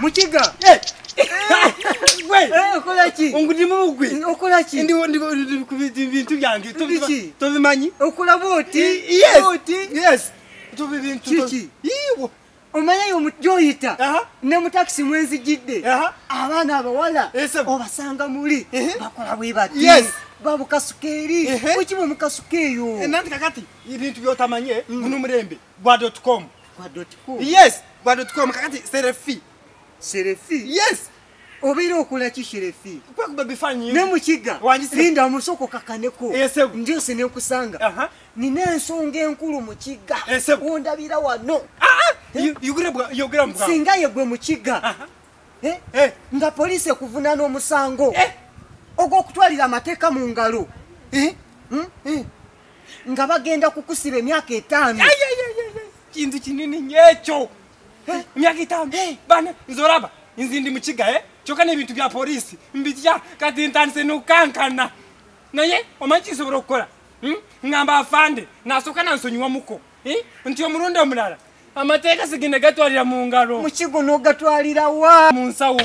Mukiga Wait, okolaki ongudimo gwe okolaki ndi kubiti bintu byange tobimanyi okulaba oti yes tobi bintu kiki iwo omanyayo omujjoyita ne mu taxi mwenzijidde abaana abawala obasanga muli bakola bwe bati babukasukeeri okiba mukasukeeyo nanti kakati ibintu byotamanye guno murembe gwa.com yes gwa.com kakati serefi yes obira okola ki sherefi kwa kubabifanyi ne mukiga linda omusoko kakaneko njose ne kusanga nina ensonga enkulu mukiga ondabira wano yogera mbwa singa yegwe mukiga nga police kuvunana omusango ogw'okutwalira amateeka mu ngalo nga bagenda kukusiba emyaka 5 kintu kinini nyekyo emyaka 5 bana nzoraba inzindi mukiga choka n'ebintu bya polisi mbijya kati ntanse nukankana naye omanchise burokora ngamba afande nasoka nansonywa muko ntiyo murundi omulala amateeka sigine gatwalira mu ngalo mukigo no gatwalira wa mu nsawo